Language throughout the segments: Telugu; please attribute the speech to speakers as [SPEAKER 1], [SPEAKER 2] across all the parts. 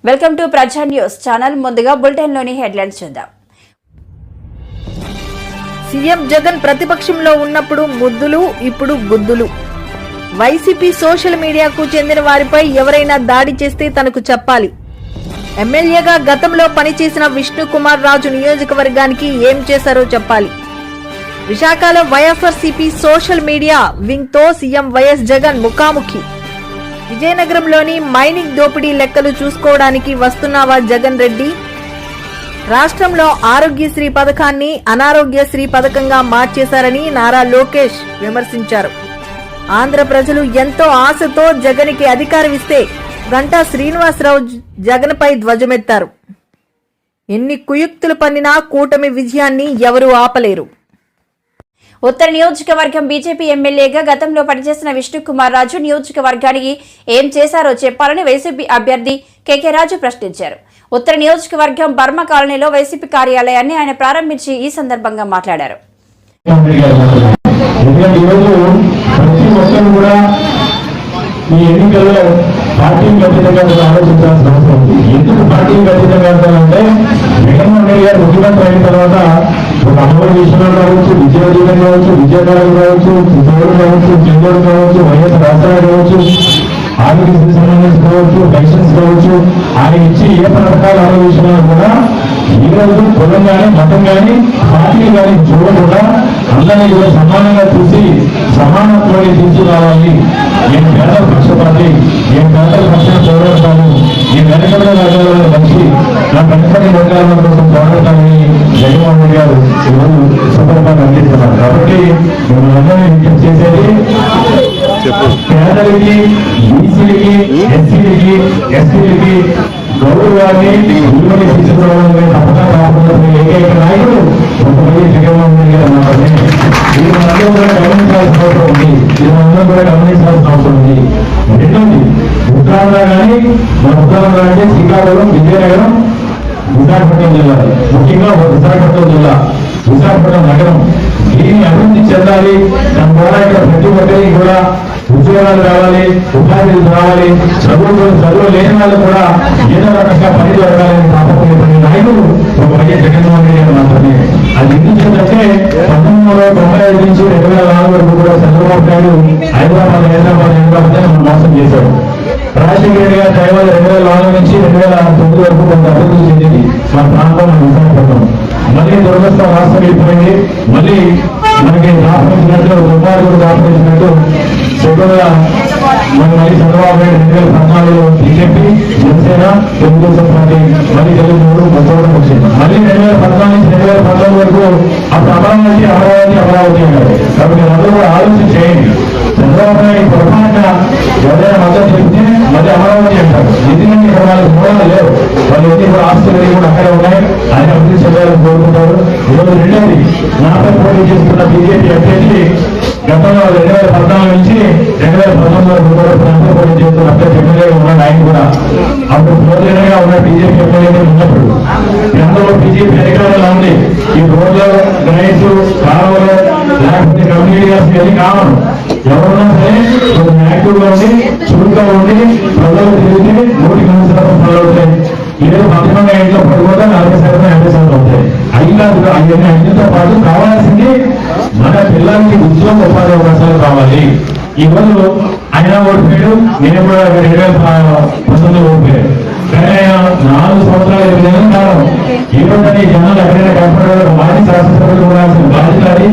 [SPEAKER 1] వెల్కమ్ టు ప్రజా న్యూస్ ఛానల్. ముందుగా బులెటిన్ లోని హెడ్లైన్స్ చూద్దాం.
[SPEAKER 2] సీఎం జగన్ ప్రతిపక్షంలో ఉన్నప్పుడు ముద్దులు, ఇప్పుడు గుద్దులు. వైసీపీ సోషల్ మీడియాకు చెందిన వారిపై ఎవరైనా దాడి చేస్తే తనకు చెప్పాలి. ఎమ్మెల్యేగా గతంలో పనిచేసిన విష్ణుకుమార్ రాజు నియోజకవర్గానికి ఏం చేశారో చెప్పాలి. విశాఖలో వైఎస్ఆర్సీపీ సోషల్ మీడియా వింగ్ తో సీఎం వైఎస్ జగన్ ముఖాముఖి. విజయనగరంలోని మైనింగ్ దోపిడీ లెక్కలు చూసుకోవడానికి వస్తున్నావా జగన్ రెడ్డి? రాష్ట్రంలో ఆరోగ్యశ్రీ పథకాన్ని అనారోగ్యశ్రీ పథకంగా మార్చేశారని నారా లోకేష్ విమర్శించారు. ఆంధ్ర ప్రజలు ఎంతో ఆశతో జగన్కి అధికారం ఇస్తే గంటా శ్రీనివాసరావు జగన్పై ధ్వజమెత్తారు. ఎన్ని కుయుక్తులు పన్నినా కూటమి విజయాన్ని ఎవరూ ఆపలేరు.
[SPEAKER 1] ఉత్తర నియోజకవర్గం బీజేపీ ఎమ్మెల్యేగా గతంలో పనిచేసిన విష్ణుకుమార్ రాజు నియోజకవర్గానికి ఏం చేశారో చెప్పాలని వైసీపీ అభ్యర్థి కేకే రాజు ప్రశ్నించారు. ఉత్తర నియోజకవర్గం బర్మ కాలనీలో వైసీపీ కార్యాలయాన్ని ఆయన ప్రారంభించి ఈ సందర్భంగా మాట్లాడారు.
[SPEAKER 3] ఈ ఎన్నికల్లో పార్టీకి అతీతంగా ఆలోచించాల్సిన అవసరం ఉంది. ఎందుకు పార్టీకి అతీతంగా అంటే జగన్మోహన్ రెడ్డి గారు ముఖ్యమంత్రి అయిన తర్వాత ఒక అమలు విషయంలో కావచ్చు, విజయవీరం కావచ్చు, విజయకాలం కావచ్చు, చౌడు కావచ్చు, చెందోడు కావచ్చు, వైఎస్ రాష్ట్రాలు కావచ్చు, ఆరోగ్యశ్రీ సంబంధించి కావచ్చు, పెన్షన్స్ కావచ్చు, ఆయన ఇచ్చి ఏ పథకాలు అమలు విషయంలో కూడా ఈ రోజు కులం కానీ మతం కానీ పార్టీలు కానీ చూడకుండా అందరినీ కూడా సమానంగా చూసి సమానత్వాన్ని తీసుకురావాలి. ఏం పేదల పక్షపాతి, ఏం పేదల పక్షాన పోరాడతాను, ఈ వెనకబడిన వర్గాలను మంచి నా వెనకబడిన వర్గాల కోసం పోరాడతానని జగన్మోహన్ రెడ్డి గారు ఈరోజు సందర్భాన్ని అందిస్తున్నారు. కాబట్టి మిమ్మల్ని విజ్ఞప్తి చేసేది పేదలకి, బీసీలకి, ఎస్సీలకి, ఎస్టీలకి గౌరవాన్ని విలువని తీసుకురావాలని తప్పక రాకుండా ఏకైక నాయకుడు కొంతమంది జగన్మోహన్ రెడ్డి గారు మాత్రమే. ఇది మనందరూ కూడా గమనించాల్సిన అవసరం ఉంది. ఇది మనందరూ కూడా గమనించాల్సిన అవసరం ఉంది. రెండోది ఉత్తరాంధ్ర కానీ మన ఉత్తరాంధ్ర అంటే శ్రీకాకుళం, విజయనగరం, విశాఖపట్నం జిల్లా, ముఖ్యంగా విశాఖపట్నం జిల్లా, విశాఖపట్నం నగరం దీన్ని అభివృద్ధి చెందాలి. దాని ద్వారా ఇక్కడ ప్రతి ఒక్కరికి కూడా ఉద్యోగాలు రావాలి, ఉపాధులు రావాలి, చదువు లేని వాళ్ళు కూడా ఏదో రకంగా పని దొరకాలని తాపత్రయపడిన నాయకుడు ఒక వైఎస్ జగన్మోహన్ రెడ్డి గారు మాత్రమే. అది ఎందుకంటే 1995 నుంచి 2004 వరకు కూడా చంద్రబాబు నాయుడు హైదరాబాద్ మోసం చేశాడు. రాజశేఖర రెడ్డి గారు దయవల్ల 2004 నుంచి 2009 వరకు కొంత అభివృద్ధి చెందింది మన ప్రాంతం, మన విశాఖపట్నం. మళ్ళీ దురదృష్టం రాష్ట్రం వెళ్ళిపోయింది. మళ్ళీ మనకి దాపరించినట్టు ఉపాధి కూడా దాపరించినట్టు చెడుగా మనం మళ్ళీ చంద్రబాబు నాయుడు 2014లో బీజేపీ, జనసేన, తెలుగుదేశం పార్టీ మళ్ళీ తెలుగు చూడడం వచ్చింది. మళ్ళీ 2014 నుంచి 2019 వరకు అప్పుడు అమరావతి అన్నారు. కాబట్టి అందరూ కూడా ఆలోచన చేయండి. చంద్రబాబు నాయుడు పొరపాటున ఎవరైనా మద్దతు చెప్తే మళ్ళీ అమరావతి అంటారు. ఎందుకంటే ఇక్కడ వాళ్ళకి మూలాలు లేవు. వాళ్ళు ఎన్ని కూడా ఆస్తులు కూడా అక్కడే ఉన్నాయి. ఆయన అభివృద్ధి చెందాలని కోరుకుంటారు. ఈరోజు రెండోది నాపై పోటీ చేస్తున్న బీజేపీ అభ్యర్థి గతంలో 2014 నుంచి 2019 వరకు కూడా నాపై పోటీ చేస్తున్న అభ్యర్థి ఎమ్మెల్యేగా ఉన్నాడు. ఆయన కూడా అప్పుడు ప్రజలుగా ఉన్న బీజేపీ ఎమ్మెల్యేగా ఉన్నప్పుడు అందులో బీజేపీ అధికారంలో ఉంది. ఈ రోడ్లు, డ్రైన్స్, కాలువలు లేకపోతే కమ్యూనిటీస్ ఇవన్నీ కావాలి. ఎవరున్నా సరే కొంచెం యాక్టివ్గా ఉండి చురుగ్గా ఉండి ప్రజలు తిరిగితే 100% పనులు అవుతాయి. ఈరోజు 10 ఇంట్లో పడిపోతే 40%, 50% అవుతాయి. అవి కాదు, అవన్నీ అన్నిటితో పాటు కావాల్సింది మన పిల్లలకి ఉద్యోగ ఉపాధి అవకాశాలు కావాలి. ఈ రోజు ఆయన ఓడిపోయాడు, నేను కూడా 2019 ఓడిపోయాడు. కానీ ఆయన 4 సంవత్సరాలు 8 నెలల కాలం ఈ రోజు జనాలు ఎక్కడైనా కనపడే మాజీ శాసనసభ్యులు ఉండాల్సిన బాధ్యత అది.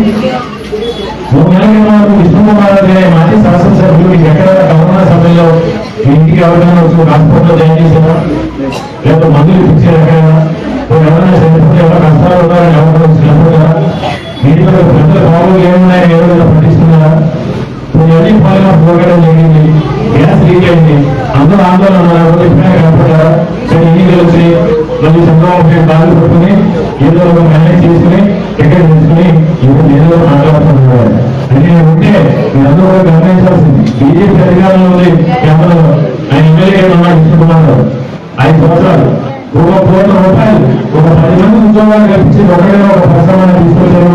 [SPEAKER 3] 3 నెలల క్రితం విష్ణుకుమార్ అనే మాజీ శాసనసభ్యులు ఎక్కడైనా గవర్నర్ సభ్యుల్లో ఇంటికి ఎవరైనా హాస్పిటల్లో జాయిన్ చేశారా, లేదా మందులు ఇచ్చారు ఎక్కడైనా, ఎవరైనా చనిపోతే ఎవరైనా కష్టాలు ఉన్నారని ఎవరైనా వచ్చినప్పుడు కదా మీటిలో పెద్దల బాబులు ఏమున్నాయని ఎవరైనా పట్టిస్తున్నారా? ఇవన్నీ పాలన పోగడం జరిగింది. గ్యాస్ లీక్ అయింది. అందరూ ఆందోళన ఉన్నారు. ఎప్పుడైనా కనపడ్డారా? సరే ఎన్నికలు వచ్చి మళ్ళీ చంద్రబాబు నాయుడు బాధలు పెట్టుకుని ఏదో ఒక మేనేజ్ చేసుకుని టికెట్ తీసుకుని ఇప్పుడు ఏదో మాట్లాడుతున్నారు. అని ఉంటే మీరందరూ కూడా గమనించాల్సింది. బీజేపీ అధికారంలో ఉంది కేంద్రంలో. ఆయన ఎమ్మెల్యేగా ఉన్నాడు విష్ణుకుమార్. 5 సంవత్సరాలు 1 కోట్ల రూపాయలు ఒక 10 మంది ఉద్యోగాలు కల్పించి ఒకటే ఒక పరిశ్రమను తీసుకొచ్చారు.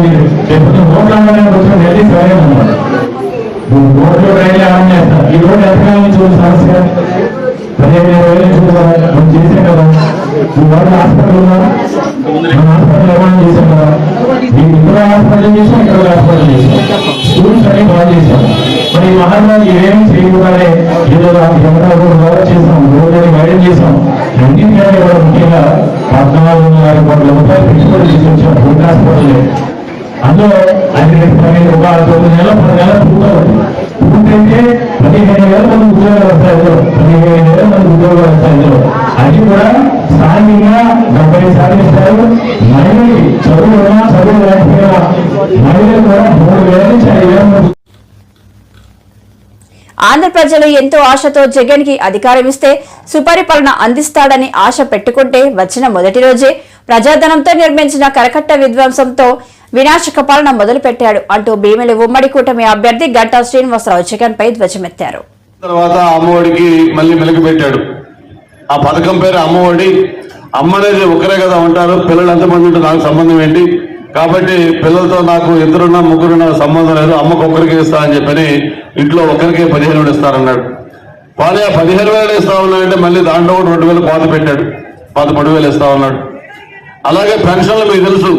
[SPEAKER 3] లేకపోతే నోట్లనే వచ్చిన ఢిల్లీ సరైన ఉన్నారు. రోడ్లు రైలు ఆన్ చేస్తారు. ఈ రోడ్డు ఎక్కడ నుంచి సమస్య 15,000 ఇచ్చింది కదా, మనం చేసాం కదా. ఈ వాళ్ళు హాస్పిటల్ ఉన్నారా? మన హాస్పిటల్ ఏమైనా చేశాం కదా. మీకు ఇక్కడ హాస్పిటల్ చేసాం, ఇక్కడ హాస్పిటల్ చేసాం, స్కూల్స్ అన్ని బాగా చేసాం. మరి ఈ మహాత్మాకి ఏమేమి చేయకుండానే ఏదో గవర్నర్ చేసాం, గవర్నర్ని గైడెన్ చేసాం. రెండింటినీ కూడా ముఖ్యంగా 14,000 కోట్ల రూపాయలు పెట్టుబడి తీసుకొచ్చాం గుడ్ హాస్పిటల్. అందులో అది ఒక 9 నెలలు 10 నెలలు పూర్తయితే 15,000 మంది ఉద్యోగాలు వస్తాయి. 15,000 మంది ఉద్యోగాలు వస్తాయి. అది కూడా స్థానికంగా 70% ఇస్తారు. మహిళకి చదువు ఉన్నా చదువు లేకపోయినా మహిళలు కూడా 3,000 నుంచి 5,000 మంది.
[SPEAKER 1] ఆంధ్ర ప్రజలు ఎంతో ఆశతో జగన్ కి అధికారం ఇస్తే సుపరిపాలన అందిస్తాడని ఆశ పెట్టుకుంటే వచ్చిన మొదటి రోజే ప్రజాధనంతో నిర్మించిన కరకట్ట విధ్వంసంతో వినాశక పాలన మొదలుపెట్టాడు అంటూ భీమిలి ఉమ్మడి కూటమి అభ్యర్థి గంటా శ్రీనివాసరావు జగన్ పై ధ్వజమెత్తారు.
[SPEAKER 4] తర్వాత అమ్మఒడికి మళ్ళీ మెలుగు పెట్టాడు. ఆ పథకం పేరు అమ్మఒడి. అమ్మ అనేది ఒకరే కదా ఉంటారు, పిల్లలు ఎంతమంది ఉంటే నాకు సంబంధం ఏంటి, కాబట్టి పిల్లలతో నాకు ఇద్దరున్నా ముగ్గురున్నా సంబంధం లేదు, అమ్మకు ఒక్కరికి ఇస్తా అని చెప్పని ఇంట్లో ఒకరికి 15,000 ఇస్తారన్నాడు. కానీ ఆ 15,000 ఇస్తా ఉన్నాయంటే మళ్ళీ దాంట్లో కూడా 2,000 కోత పెట్టాడు, 13,000 ఇస్తా ఉన్నాడు. అలాగే పెన్షన్లు మీకు తెలుసు,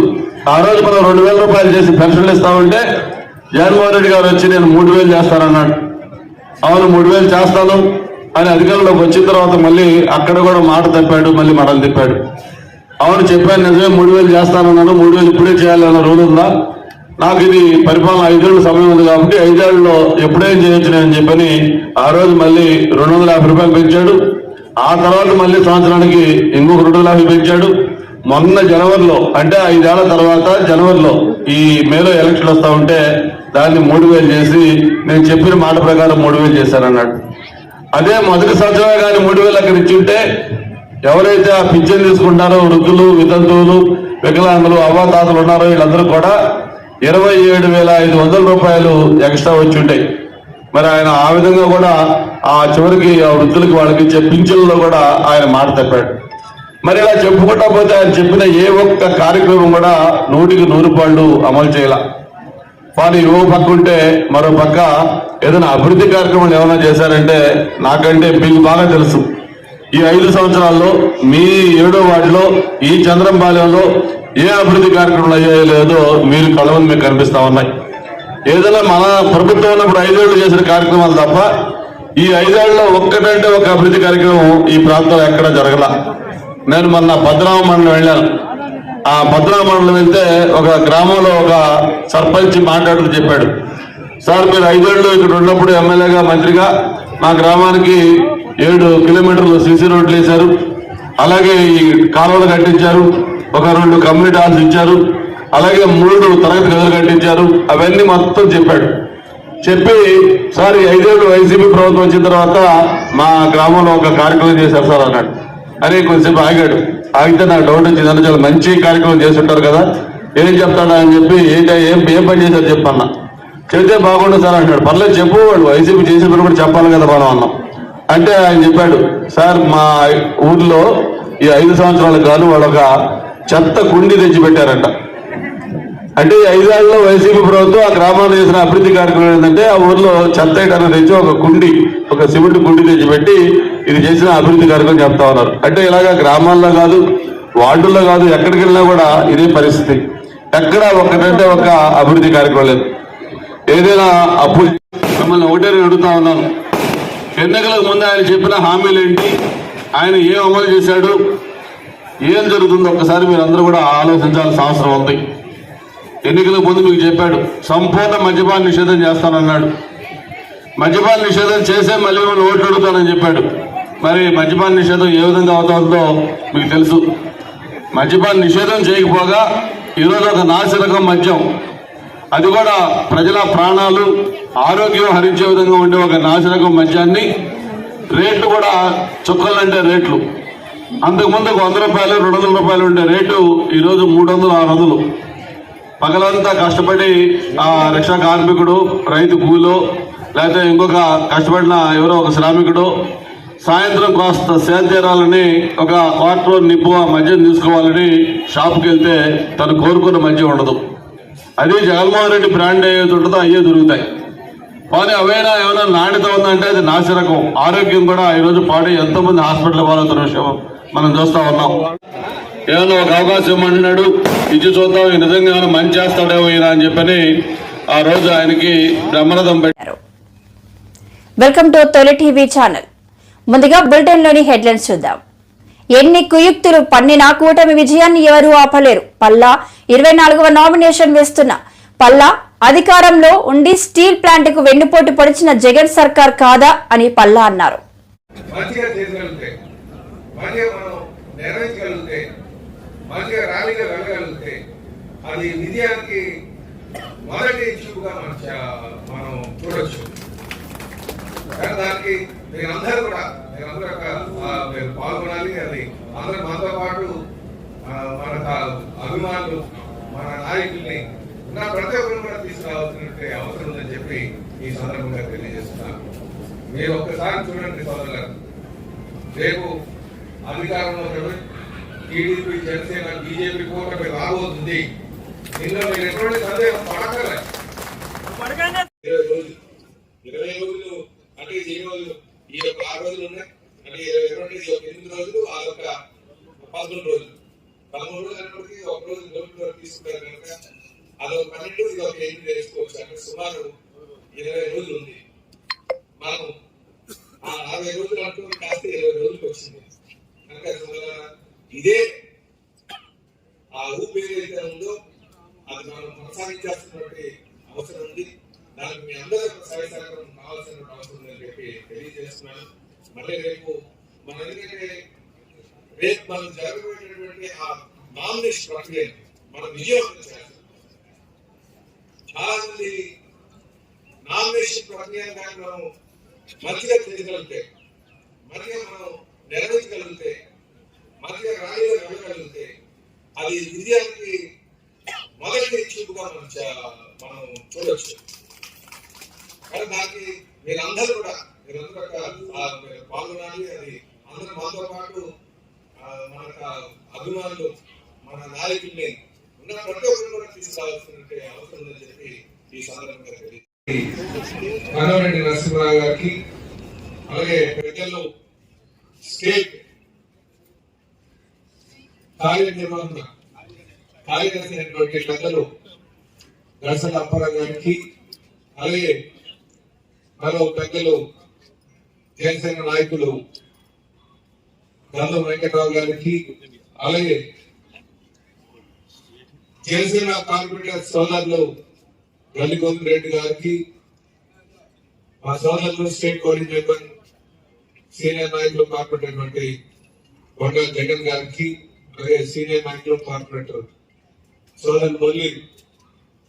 [SPEAKER 4] ఆ రోజు మనం 2,000 రూపాయలు చేసి పెన్షన్లు ఇస్తామంటే జగన్మోహన్ రెడ్డి గారు వచ్చి నేను 3,000 చేస్తానన్నాడు. అవును 3,000 చేస్తాను అని అధికారంలోకి వచ్చిన తర్వాత మళ్ళీ అక్కడ కూడా మాట తప్పాడు, మళ్ళీ మడలు తిప్పాడు. అవును చెప్పాను నిజమే 3,000 చేస్తానన్నాను, 3,000 ఇప్పుడే చేయాలన్న రూల్ ఉందా, నాకు ఇది పరిపాలన 5 ఏళ్ళ సమయం ఉంది కాబట్టి 5 ఏళ్లలో ఎప్పుడేం చేయొచ్చు నేను చెప్పని ఆ రోజు మళ్ళీ 250 రూపాయలు పెంచాడు. ఆ తర్వాత మళ్ళీ సంవత్సరానికి ఇంకొక 250 పెంచాడు. మొన్న జనవరిలో అంటే 5 ఏళ్ల తర్వాత జనవరిలో ఈ మేలో ఎలక్షన్ వస్తా ఉంటే దాన్ని 3,000 చేసి నేను చెప్పిన మాట ప్రకారం 3,000 చేశానన్నాడు. అదే మొదటి సంవత్సరమే కానీ 3,000 అక్కడ ఇచ్చింటే ఎవరైతే ఆ పింఛన్ తీసుకుంటారో వృద్ధులు, వితంతువులు, వికలాంగులు, అవ్వాతాతలు ఉన్నారో వీళ్ళందరూ కూడా 27,500 రూపాయలు ఎక్స్ట్రా వచ్చి ఉంటాయి. మరి ఆయన ఆ విధంగా కూడా ఆ చివరికి ఆ వృద్ధులకి వాళ్ళకి ఇచ్చే పింఛన్లో కూడా ఆయన మాట తప్పాడు. మరి ఇలా చెప్పుకుంటా పోతే ఆయన చెప్పిన ఏ ఒక్క కార్యక్రమం కూడా 100కి 100 అమలు చేయాల. కానీ ఓ పక్క ఉంటే మరో పక్క ఏదైనా అభివృద్ధి కార్యక్రమాలు ఏమైనా చేశారంటే నాకంటే మీకు బాగా తెలుసు. ఈ 5 సంవత్సరాల్లో మీ 7వ వార్డులో ఈ చంద్రంపాలెంలో ఏ అభివృద్ధి కార్యక్రమాలు అయ్యాయో లేదో మీరు కలవని మీకు కనిపిస్తా ఉన్నాయి. ఏదైనా మన ప్రభుత్వం ఉన్నప్పుడు 5 ఏళ్ళు చేసిన కార్యక్రమాలు తప్ప ఈ 5 ఏళ్లలో ఒక్కటంటే ఒక అభివృద్ధి కార్యక్రమం ఈ ప్రాంతంలో ఎక్కడా జరగల. నేను మొన్న భద్రామ మండలం వెళ్ళాను. ఆ భద్రామ మండలం వెళ్తే ఒక గ్రామంలో ఒక సర్పంచ్ మాట్లాడుతూ చెప్పాడు, సార్ మీరు 5 ఏళ్ళు ఇక్కడ ఉన్నప్పుడు ఎమ్మెల్యేగా మంత్రిగా మా గ్రామానికి 7 కిలోమీటర్లు సీసీ రోడ్లు వేశారు, అలాగే ఈ కాలువలు కట్టించారు, ఒక 2 కమ్యూనిటీ హాల్స్ ఇచ్చారు, అలాగే 3 తరగతి గదులు కట్టించారు, అవన్నీ మొత్తం చెప్పాడు. చెప్పి సార్ ఈ 5 ఏళ్ళు వైసీపీ ప్రభుత్వం వచ్చిన తర్వాత మా గ్రామంలో ఒక కార్యక్రమం చేశారు సార్ అన్నాడు. అని కొంచెంసేపు ఆగాడు. ఆగితే నాకు డౌట్ వచ్చింది, అన్న చాలా మంచి కార్యక్రమం చేసి ఉంటారు కదా, ఏం చెప్తాడా అని చెప్పి ఏం పని చేశారు చెప్పన్నా. చెబితే బాగుండదు సార్ అంటాడు. పర్లేదు చెప్పు, వాళ్ళు వైసీపీ చేసిన పని కూడా చెప్పాలి కదా మనం అన్నాం. అంటే ఆయన చెప్పాడు, సార్ మా ఊర్లో ఈ 5 సంవత్సరాల కాదు వాళ్ళు ఒక చెత్త కుండి తెచ్చిపెట్టారంట. అంటే ఈ 5 ఏళ్లలో వైసీపీ ప్రభుత్వం ఆ గ్రామాల్లో చేసిన అభివృద్ధి కార్యక్రమం ఏంటంటే ఆ ఊర్లో చెత్త ఏటన్నా తెచ్చి ఒక కుండి, ఒక సిమెంట్ కుండి తెచ్చిపెట్టి ఇది చేసిన అభివృద్ధి కార్యక్రమం చెప్తా ఉన్నారు. అంటే ఇలాగా గ్రామాల్లో కాదు, వార్డుల్లో కాదు, ఎక్కడికి వెళ్ళినా కూడా ఇదే పరిస్థితి. ఎక్కడ ఒక్కటంటే ఒక అభివృద్ధి కార్యక్రమం లేదు. ఏదైనా అప్పు మిమ్మల్ని ఒకటే అడుగుతా ఉన్నాను, ఎన్నికలకు ముందు ఆయన చెప్పిన హామీలు ఏంటి, ఆయన ఏం అమలు చేశాడు, ఏం జరుగుతుందో ఒక్కసారి మీరు అందరూ కూడా ఆలోచించాల్సిన అవసరం ఉంది. ఎన్నికలకు ముందు మీకు చెప్పాడు సంపూర్ణ మద్యపాన నిషేధం చేస్తానన్నాడు. మద్యపాన నిషేధం చేసే మళ్ళీ మిమ్మల్ని ఓట్లు అడుగుతానని చెప్పాడు. మరి మద్యపాన నిషేధం ఏ విధంగా అవుతుందో మీకు తెలుసు. మద్యపాన నిషేధం చేయకపోగా ఈరోజు ఒక నాసిరకం మద్యం, అది కూడా ప్రజల ప్రాణాలు ఆరోగ్యం హరించే విధంగా ఉండే ఒక నాసిరకం మద్యాన్ని రేట్లు కూడా చుక్కలంటే రేట్లు అంతకుముందు 100 రూపాయలు 200 రూపాయలు ఉండే రేటు ఈరోజు 300 600. పగలంతా కష్టపడి ఆ రిక్షా కార్మికుడు, రైతు కూలో, లేకపోతే ఇంకొక కష్టపడిన ఎవరో ఒక శ్రామికుడు సాయంత్రం కాస్త సేంతీరాలని ఒక క్వార్టర్ నిప్పు ఆ మద్యం తీసుకోవాలని షాప్కి వెళ్తే తను కోరుకున్న మద్యం ఉండదు. అది జగన్మోహన్ రెడ్డి బ్రాండ్ ఏదైతే ఉంటుందో అయ్యే దొరుకుతాయి. కానీ అవైనా ఏమైనా నాణ్యత ఉందంటే అది నాసిరకం. ఆరోగ్యం కూడా ఈరోజు పాడి ఎంతో మంది హాస్పిటల్ పాలవుతున్న విషయం మనం చూస్తా ఉన్నాం. ఏమన్నా ఒక అవకాశం ఇవ్వమంటున్నాడు, ఇచ్చి చూద్దాం నిజంగా ఏమైనా మంచి చేస్తాడేమో ఈయన అని చెప్పని ఆ రోజు ఆయనకి బ్రహ్మరథం పెట్టారు.
[SPEAKER 1] వెల్కమ్ టు తొలి టీవీ ఛానల్. ముందుగా బులెటిన్ లోని హెడ్లైన్స్ చూద్దాం. ఎన్ని కుయుక్తులు పన్నినా కూటమి విజయాన్ని ఎవరూ ఆపలేరు. పల్లా 24వ నామినేషన్ వేస్తున్న పల్లా అధికారంలో ఉండి స్టీల్ ప్లాంట్ కు వెన్నుపోటు పొడిచిన జగన్ సర్కార్ కాదా అని పల్లా అన్నారు.
[SPEAKER 5] మంచిగా చేయగలిగితే, మంచిగా మనం నిర్వహించగలిగితే, మంచిగా ర్యాలీగా వెళ్ళగలిగితే అది విజయానికి మొదటి చూపుగా మనం చూడొచ్చు. కానీ దానికి మీరందరూ మీరు పాల్గొనాలి. అది అందరూ మనతో పాటు మన అభిమానులు, మన నాయకుల్ని ప్రతి ఒక్కరు కూడా తీసుకురావాల్సిన అవసరం ఉందని చెప్పి ఈ సందర్భంగా తెలియజేస్తున్నాను. మీరు ఒక్కసారి చూడండి సోదరులు, రేపు అధికారంలో టీడీపీ, జనసేన, బీజేపీ కూటమి రాబోతుంది. ఇందులో మీరు ఎటువంటి సందేహం పడకలే. 20 రోజులు అంటే ఈ రోజులు ఈ యొక్క 6 రోజులు ఉన్నాయి అంటే 8 రోజులు, ఆ యొక్క 11 రోజులు. 13 రోజులు అయినప్పటికీ ఒక రోజు గవర్నమెంట్ తీసుకుంటారు కనుక అదొక 12, ఇది ఒక 8 వేసుకోవచ్చు. అంటే సుమారు 20 రోజులు ఉంది. మనం ఆ 60 రోజులు అంటూ కాస్త 20 రోజులకు వచ్చింది కనుక ఇదే ఆ ఊపి ఏదైతే ఉందో అది మనం కొనసాగించాల్సినటువంటి అవసరం ఉంది. దానికి మీ అందరూ సహాయ సహకారం కావాల్సిన అవసరం ఉందని చెప్పి తెలియజేస్తున్నాను. మళ్ళీ రేపు మనం ఎందుకంటే రేపు మనం జరగబోయేటటువంటి ఆ నామినేషన్ ప్రక్రియ మనం విజయవంతం చేయాలి. చాలా మంది నామినేషన్ ప్రక్రియ కానీ మనం మంచిగా చేయగలిగితే, మంచిగా మనం నెరవేర్చగలిగితే, మంచిగా ర్యాలీగా వెళ్ళగలిగితే అది విజయానికి మొదటి చూపుగా మనం చూడొచ్చు. కానీ దానికి మీరందరూ కూడా పాల్గొనాలి. అది అందరూ మనతో పాటు మన అభిమానులు, మన నాయకుల్ని ఉన్న ప్రతి ఒక్కరు కూడా తీసుకురావాల్సిన అవసరం ఉందని చెప్పి ఈ సందర్భంగా తెలియదు. కన్నవరెడ్డి నరసింహరావు గారికి, అలాగే పెద్దలు స్టేట్ కార్యనిర్వహణ కార్యదర్శి అయినటువంటి పెద్దలు దర్శన అప్పారావు గారికి, అలాగే మరో పెద్దలు జనసేన నాయకులు గంధం వెంకటరావు గారికి, అలాగే జనసేన కార్పొరేటర్ సోదరులు గల్లిగోవింద్ రెడ్డి గారికి, మా సోదరులు స్టేట్ కోఆర్డినేటర్ సీనియర్ నాయకులు కార్పొరేటర్ కొండ జగన్ గారికి, అలాగే సీనియర్ నాయకులు కార్పొరేటర్ సోదరులు మొల్లి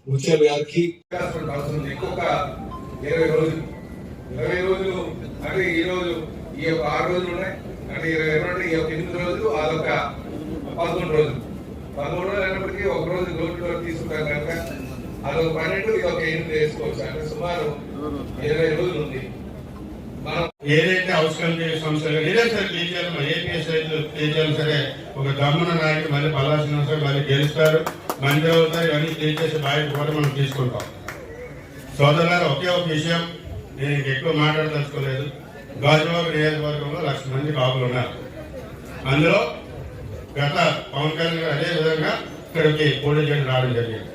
[SPEAKER 5] ముచ్చల్ గారికి ఎక్కువగా 20 రోజులు అంటే ఈ రోజు ఈ యొక్క 6 రోజులు ఉన్నాయి అంటే 8 రోజులు, అదొక 11 రోజులు. 13 రోజులు అయినప్పటికీ ఒక రోజు గవర్నమెంట్ తీసుకుంటారు కనుక అదొక 12, ఇది ఒక 8 వేసుకోవచ్చు. అంటే సుమారు 20 రోజులు ఉంది. మనం
[SPEAKER 6] ఏదైతే అవసరం సంస్థలు ఏదైతే సరే టీచర్లు ఏపీఎస్ టీచర్లు సరే ఒక దమ్మున నాయకుడు మళ్ళీ పలాల్సిన అవసరం మళ్ళీ గెలుస్తారు, మంత్రి అవుతారు. ఇవన్నీ చేసే బాధ్యత కూడా మనం తీసుకుంటాం. సోదరులారు, ఒకే ఒక విషయం, నేను ఎక్కువ మాట్లాడదలుచుకోలేదు. గాజువాక నియోజకవర్గంలో 1,00,000 మంది కాపులు ఉన్నారు. అందులో గత పవన్ కళ్యాణ్ గారు అదే విధంగా ఇక్కడికి పోటీ చేయడం రావడం జరిగింది.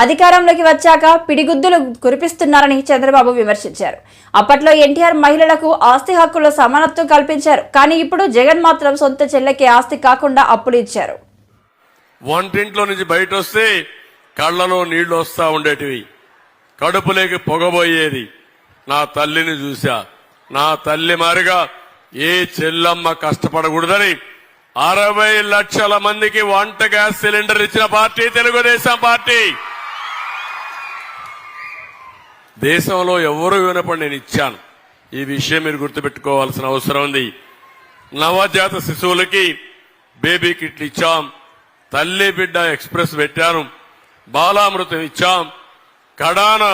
[SPEAKER 1] అధికారంలోకి వచ్చాక పిడిగుద్దులు కురిపిస్తున్నారని చంద్రబాబు విమర్శించారు. అప్పట్లో ఎన్టీఆర్ మహిళలకు ఆస్తి హక్కుల్లో సమానత్వం కల్పించారు. కానీ ఇప్పుడు జగన్ మాత్రం సొంత చెల్లెకి ఆస్తి కాకుండా అప్పులు ఇచ్చారు.
[SPEAKER 7] వంటింట్లో నుంచి బయట వస్తే కళ్ళలో నీళ్లు వస్తా ఉండేటివి, కడుపులోకి పొగబోయేది. నా తల్లిని చూశా. నా తల్లి మారిగా ఏ చెల్లమ్మ కష్టపడకూడదని 60 లక్షల మందికి వంట గ్యాస్ సిలిండర్ ఇచ్చిన పార్టీ తెలుగుదేశం పార్టీ. దేశంలో ఎవరు వినపడి నేను ఇచ్చాను. ఈ విషయం మీరు గుర్తుపెట్టుకోవాల్సిన అవసరం ఉంది. నవజాత శిశువులకి బేబీ కిట్లు ఇచ్చాం, తల్లి బిడ్డ ఎక్స్ప్రెస్ పెట్టాను, బాలామృతం ఇచ్చాం. కడాన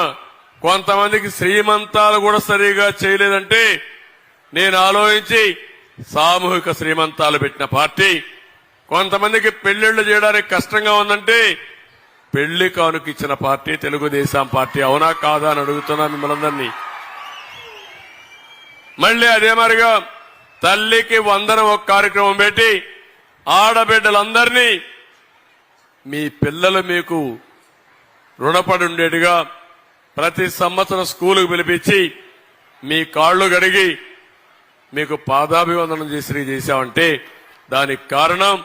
[SPEAKER 7] కొంతమందికి శ్రీమంతాలు కూడా సరిగా చేయలేదంటే నేను ఆలోచించి సామూహిక శ్రీమంతాలు పెట్టిన పార్టీ. కొంతమందికి పెళ్లిళ్లు చేయడానికి కష్టంగా ఉందంటే పెళ్లి కానుక ఇచ్చిన పార్టీ తెలుగుదేశం పార్టీ. అవునా కాదా అని అడుగుతున్నా మిమ్మల్ని. మళ్ళీ అదే మరిగా తల్లికి వందనం ఒక కార్యక్రమం పెట్టి ఆడబిడ్డలందరినీ మీ పిల్లలు మీకు రుణపడి ఉండేట్టుగా ప్రతి సంవత్సరం స్కూలుకు పిలిపించి మీ కాళ్లు గడిగి మీకు పాదాభివందనం చేశామంటే దానికి కారణం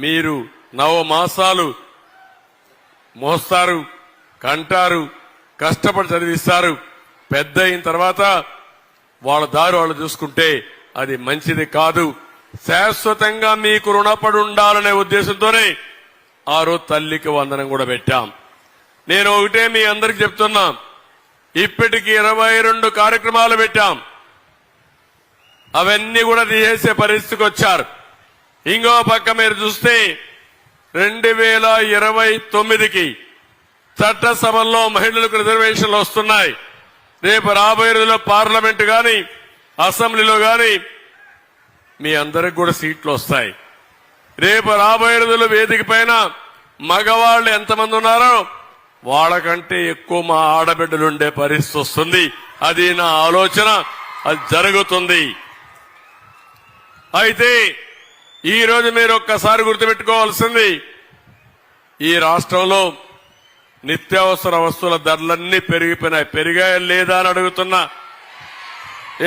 [SPEAKER 7] మీరు 9 మాసాలు మోస్తారు, కంటారు, కష్టపడి చదివిస్తారు. పెద్ద అయిన తర్వాత వాళ్ళ దారి వాళ్ళు చూసుకుంటే అది మంచిది కాదు. శాశ్వతంగా మీకు రుణపడి ఉండాలనే ఉద్దేశంతోనే ఆ రోజు తల్లికి వందనం కూడా పెట్టాం. నేను ఒకటే మీ అందరికి చెప్తున్నా, ఇప్పటికి 22 కార్యక్రమాలు పెట్టాం. అవన్నీ కూడా తీసేసే పరిస్థితికి వచ్చారు. ఇంకో పక్క మీరు చూస్తే 2029కి చట్టసభల్లో మహిళలకు రిజర్వేషన్లు వస్తున్నాయి. రేపు రాబోయే రోజుల్లో పార్లమెంటు గాని అసెంబ్లీలో గాని మీ అందరికి కూడా సీట్లు వస్తాయి. రేపు రాబోయే రోజుల్లో వేదిక పైన మగవాళ్లు ఎంతమంది ఉన్నారో వాళ్ళకంటే ఎక్కువ మా ఆడబిడ్డలు ఉండే పరిస్థితి వస్తుంది. అది నా ఆలోచన, అది జరుగుతుంది. అయితే ఈ రోజు మీరు ఒక్కసారి గుర్తుపెట్టుకోవాల్సింది, ఈ రాష్ట్రంలో నిత్యావసర వస్తువుల ధరలన్నీ పెరిగిపోయినాయి. పెరిగాయా లేదా అని అడుగుతున్నా.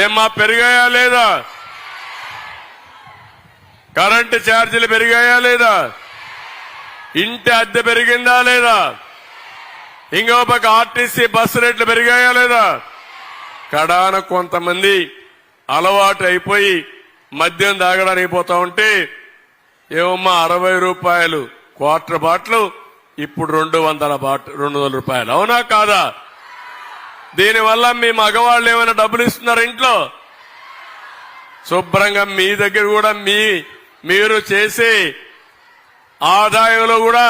[SPEAKER 7] ఏమ్మా పెరిగాయా లేదా? కరెంటు ఛార్జీలు పెరిగాయా లేదా? ఇంటి అద్దె పెరిగిందా లేదా? ఇంకో పక్క ఆర్టీసీ బస్సు రేట్లు పెరిగాయా లేదా? కడాన కొంతమంది అలవాటు అయిపోయి మద్యం తాగడానికి పోతా ఉంటే ఏమమ్మా 60 రూపాయలు క్వార్టర్ బాటిల్ ఇప్పుడు 200 రూపాయలు. అవునా కాదా? దీనివల్ల మీ మగవాళ్ళు ఏమైనా డబ్బులు ఇస్తున్నారా ఇంట్లో? శుభ్రంగా మీ దగ్గర కూడా మీరు చేసే ఆదాయంలో కూడా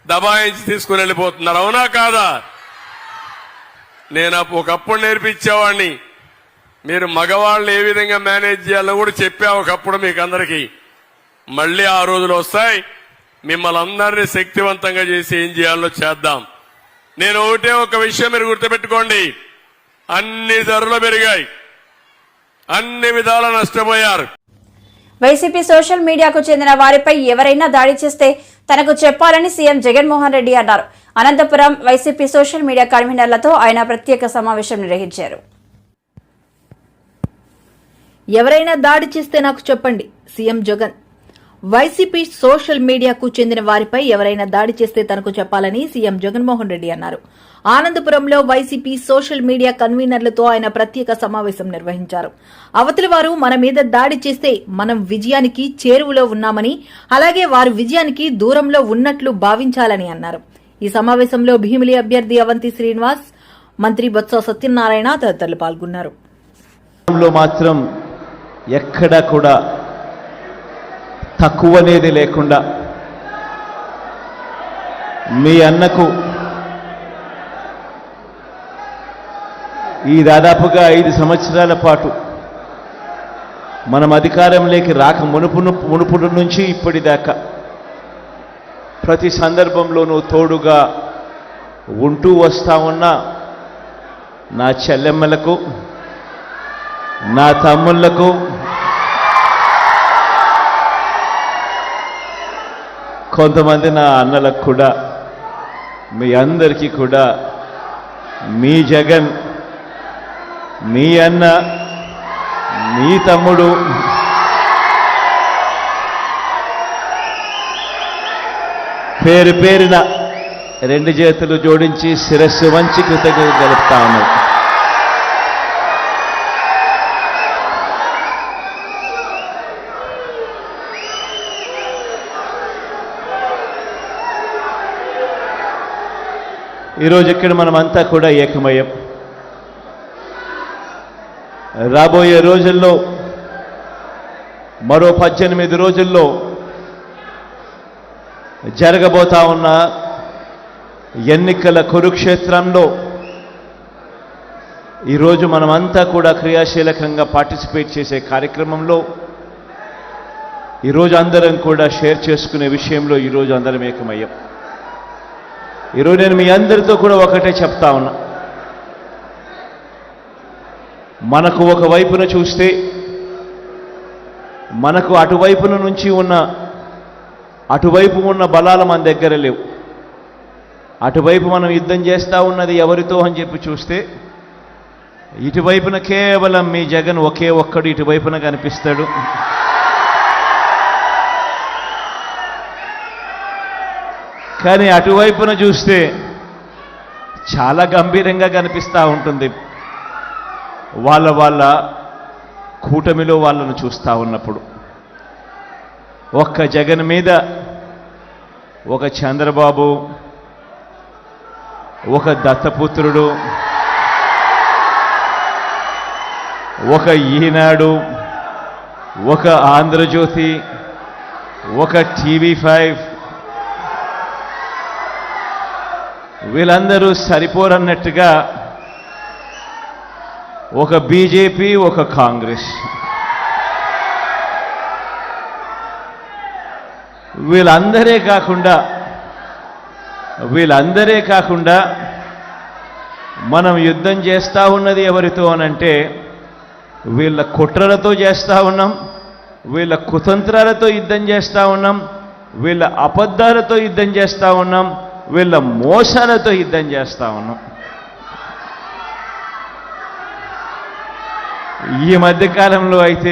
[SPEAKER 7] దబాయించి తీసుకుని వెళ్ళిపోతున్నారు. అవునా కాదా? నేను ఒకప్పుడు నేర్పించేవాడిని. మీరు మగవాళ్ళని ఏ విధంగా మేనేజ్ చేయాలో కూడా చెప్పా ఒకప్పుడు మీకు అందరికీ. మళ్లీ ఆ రోజులు వస్తాయి. మిమ్మల్ని అందరినీ శక్తివంతంగా చేసి ఏం చేయాలో చేద్దాం. నేను ఒకటే ఒక విషయం మీరు గుర్తుపెట్టుకోండి, అన్ని ధరలు పెరిగాయి, అన్ని విధాలా నష్టపోయారు.
[SPEAKER 1] వైసీపీ సోషల్ మీడియాకు చెందిన వారిపై ఎవరైనా దాడి చేస్తే తనకు చెప్పాలని సీఎం జగన్మోహన్ రెడ్డి అన్నారు. అనంతపురం వైసీపీ సోషల్ మీడియా కన్వీనర్లతో ఆయన ప్రత్యేక సమావేశం నిర్వహించారు.
[SPEAKER 2] ఎవరైనా దాడి చేస్తే నాకు చెప్పండి, సీఎం జగన్. వైసీపీ సోషల్ మీడియాకు చెందిన వారిపై ఎవరైనా దాడి చేస్తే తనకు చెప్పాలని సీఎం జగన్మోహన్ రెడ్డి అన్నారు. ఆనందపురంలో వైసీపీ సోషల్ మీడియా కన్వీనర్లతో ఆయన ప్రత్యేక సమావేశం నిర్వహించారు. అవతలి వారు మన మీద దాడి చేస్తే మనం విజయానికి చేరువలో ఉన్నామని, అలాగే వారు విజయానికి దూరంలో ఉన్నట్లు భావించాలని అన్నారు. ఈ సమావేశంలో భీమిలి అభ్యర్థి అవంతి శ్రీనివాస్, మంత్రి బొత్స సత్యనారాయణ తదితరులు పాల్గొన్నారు.
[SPEAKER 8] మాత్రం ఎక్కడా కూడా తక్కువనేది లేకుండా మీ అన్నకు ఈ దాదాపుగా 5 సంవత్సరాల పాటు మనం అధికారంలోకి రాక మునుపుడు నుంచి ఇప్పటిదాకా ప్రతి సందర్భంలోనూ తోడుగా ఉంటూ వస్తా ఉన్న నా చెల్లెమ్మలకు, నా తమ్ముళ్లకు, కొంతమంది నా అన్నలకు కూడా, మీ అందరికీ కూడా మీ జగన్, మీ అన్న, మీ తమ్ముడు పేరు పేరున 2 చేతులు జోడించి శిరస్సు వంచి కృతజ్ఞతలు తెలుపుతా ఉన్నారు. ఈరోజు ఇక్కడ మనమంతా కూడా ఏకమయ్యాం. రాబోయే రోజుల్లో మరో 18 రోజుల్లో జరగబోతా ఉన్న ఎన్నికల కురుక్షేత్రంలో ఈరోజు మనమంతా కూడా క్రియాశీలకంగా పార్టిసిపేట్ చేసే కార్యక్రమంలో ఈరోజు అందరం కూడా షేర్ చేసుకునే విషయంలో ఈరోజు అందరం ఏకమయ్యాం. ఈరోజు నేను మీ అందరితో కూడా ఒకటే చెప్తా ఉన్నా. మనకు ఒక వైపున చూస్తే మనకు అటువైపున నుంచి అటువైపు ఉన్న బలాలు మన దగ్గర లేవు. అటువైపు మనం యుద్ధం చేస్తూ ఉన్నది ఎవరితో అని చెప్పి చూస్తే ఇటువైపున కేవలం మీ జగన్ ఒకే ఒక్కడు ఇటువైపున కనిపిస్తాడు. కానీ అటువైపున చూస్తే చాలా గంభీరంగా కనిపిస్తూ ఉంటుంది. వాళ్ళ కూటమిలో వాళ్ళను చూస్తూ ఉన్నప్పుడు ఒక్క జగన్ మీద ఒక చంద్రబాబు, ఒక దత్తపుత్రుడు, ఒక ఈనాడు, ఒక ఆంధ్రజ్యోతి, ఒక TV5 వీళ్ళందరూ సరిపోరన్నట్టుగా ఒక బీజేపీ, ఒక కాంగ్రెస్, వీళ్ళందరే కాకుండా మనం యుద్ధం చేస్తూ ఉన్నది ఎవరితో అనంటే వీళ్ళ కుట్రలతో చేస్తూ ఉన్నాం, వీళ్ళ కుతంత్రాలతో యుద్ధం చేస్తూ ఉన్నాం, వీళ్ళ అబద్ధాలతో యుద్ధం చేస్తూ ఉన్నాం, వీళ్ళ మోసాలతో యుద్ధం చేస్తూ ఉన్నాం. ఈ మధ్యకాలంలో అయితే